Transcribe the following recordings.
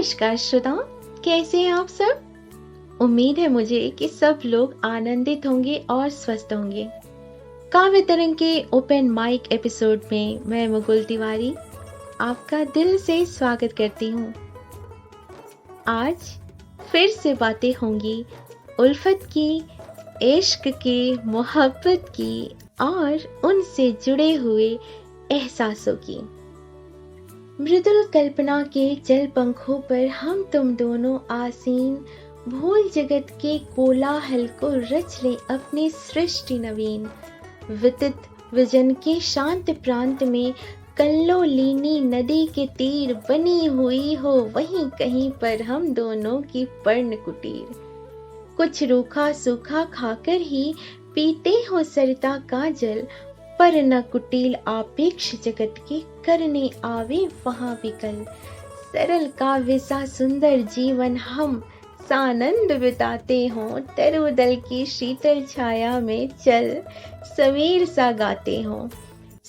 नमस्कार श्रोताओं, कैसे हैं आप सब। उम्मीद है मुझे कि सब लोग आनंदित होंगे और स्वस्थ होंगे। काव्य तरंग के ओपन माइक एपिसोड में मैं मुकुल तिवारी आपका दिल से स्वागत करती हूँ। आज फिर से बातें होंगी उल्फत की, इश्क की, मोहब्बत की और उनसे जुड़े हुए एहसासों की। मृदुल कल्पना के जल पंखों पर हम तुम दोनों आसीन, भूल जगत के कोलाहल को रच ले अपनी सृष्टि नवीन। विदित विजन के शांत प्रांत में कल्लोलिनी नदी के तीर बनी हुई हो वहीं कहीं पर हम दोनों की पर्ण कुटीर। कुछ रूखा सूखा खाकर ही पीते हो सरिता का जल, पर न कुटिल आपेक्ष जगत के करने आवे वहां विकल। सरल काव्य सा सुंदर जीवन हम सानंद बिताते हों, तरुदल की शीतल छाया में चल सवेर सा गाते हों।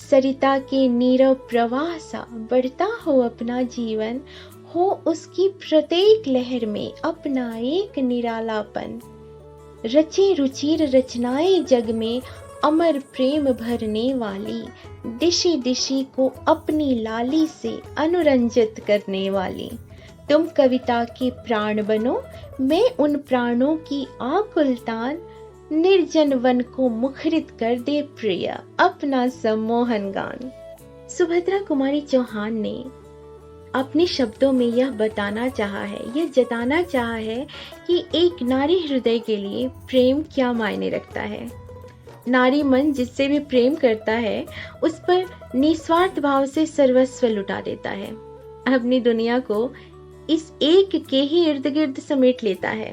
सरिता के नीरव प्रवाह सा बढ़ता हो अपना जीवन, हो उसकी प्रत्येक लहर में अपना एक निरालापन। रचे रुचिर रचनाएं जग में अमर प्रेम भरने वाली, दिशि दिशि को अपनी लाली से अनुरंजित करने वाली। तुम कविता के प्राण बनो, मैं उन प्राणों की आकुल तान। निर्जन वन को मुखरित कर दे प्रिय अपना सम्मोहन गान। सुभद्रा कुमारी चौहान ने अपने शब्दों में यह बताना चाहा है, यह जताना चाहा है कि एक नारी हृदय के लिए प्रेम क्या मायने रखता है। नारी मन जिससे भी प्रेम करता है उस पर निस्वार्थ भाव से सर्वस्व लुटा देता है, अपनी दुनिया को इस एक के ही इर्द गिर्द समेट लेता है।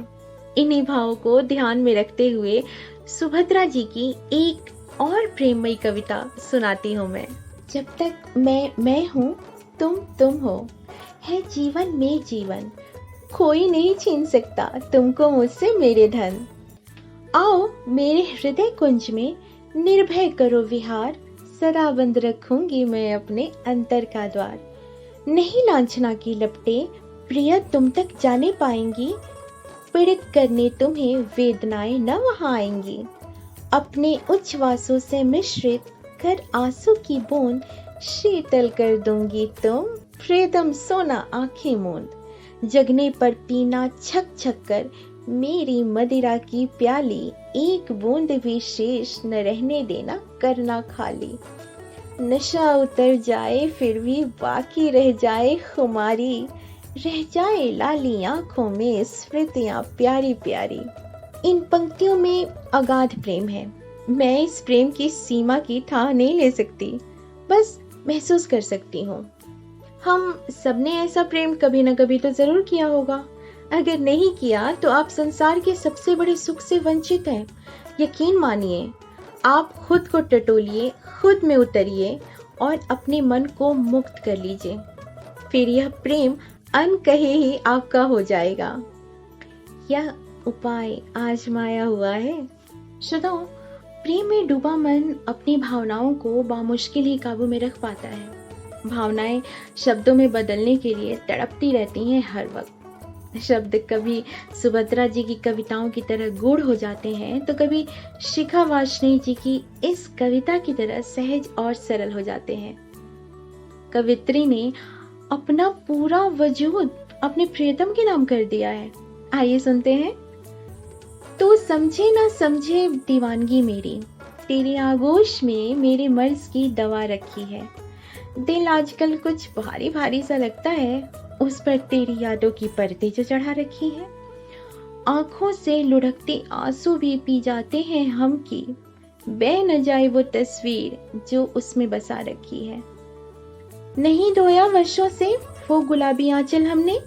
इन्हीं भावों को ध्यान में रखते हुए सुभद्रा जी की एक और प्रेममयी कविता सुनाती हूँ मैं। जब तक मैं हूँ, तुम हो, है जीवन में जीवन, कोई नहीं छीन सकता तुमको मुझसे मेरे धन। आओ मेरे हृदय कुंज में निर्भय करो विहार, सदा बंद रखूंगी मैं अपने अंतर का द्वार। नहीं लांछना की लपटे प्रिय तुम तक जाने पाएंगी, पीड़ित करने तुम्हें वेदनाएं न वहां आएंगी। अपने उच्छ्वासों से मिश्रित कर आंसू की बूंद शीतल कर दूंगी तुम, प्रियतम सोना आंखें मूंद। जगने पर पीना छक छक कर मेरी मदिरा की प्याली, एक बूंद भी शेष न रहने देना करना खाली। नशा उतर जाए फिर भी बाकी रह जाए खुमारी, रह जाए लाली आंखों में स्मृतियां प्यारी प्यारी। इन पंक्तियों में अगाध प्रेम है। मैं इस प्रेम की सीमा की ठाह नहीं ले सकती, बस महसूस कर सकती हूँ। हम सबने ऐसा प्रेम कभी न कभी तो जरूर किया होगा। अगर नहीं किया तो आप संसार के सबसे बड़े सुख से वंचित हैं। यकीन मानिए, आप खुद को टटोलिए, खुद में उतरिए और अपने मन को मुक्त कर लीजिए, फिर यह प्रेम अनकहे ही आपका हो जाएगा। यह उपाय आजमाया हुआ है। श्रोताओं, प्रेम में डूबा मन अपनी भावनाओं को बामुश्किल ही काबू में रख पाता है। भावनाएं शब्दों में बदलने के लिए तड़पती रहती हैं हर वक्त। शब्द कभी सुभद्रा जी की कविताओं की तरह गूढ़ हो जाते हैं, तो कभी शिखा वाजपेयी जी की इस कविता की तरह सहज और सरल हो जाते हैं। कवित्री ने अपना पूरा वजूद अपने प्रियतम के नाम कर दिया है। आइए सुनते हैं। तो समझे ना समझे दीवानगी मेरी, तेरे आगोश में मेरे मर्ज की दवा रखी है। दिल आजकल कुछ भारी भारी सा लगता है, उस पर तेरी यादों की परतें जो चढ़ा रखी है। आंखों से लुढ़कते आंसू भी पी जाते हैं हम की, बह न जाए वो तस्वीर जो उसमें बसा रखी है। नहीं धोया वर्षों से वो गुलाबी आंचल हमने,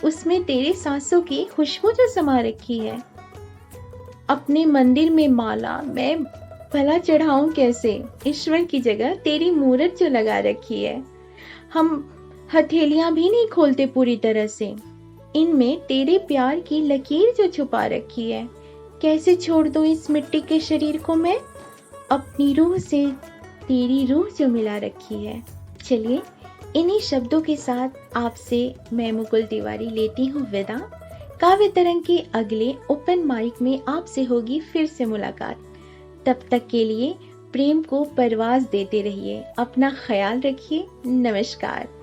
उसमें तेरे सांसों की खुशबू जो समा रखी है। अपने मंदिर में माला मैं भला चढ़ाऊं कैसे, ईश्वर की जगह तेरी मूरत जो लगा रखी है। हम हथेलियां भी नहीं खोलते पूरी तरह से, इनमें तेरे प्यार की लकीर जो छुपा रखी है। कैसे छोड़ दूं इस मिट्टी के शरीर को मैं, अपनी रूह से तेरी रूह जो मिला रखी है। चलिए इन्हीं शब्दों के साथ आपसे मैं मुकुल तिवारी लेती हूँ विदा। काव्य तरंग के अगले ओपन माइक में आपसे होगी फिर से मुलाकात। तब तक के लिए प्रेम को परवाज देते रहिए, अपना ख्याल रखिए। नमस्कार।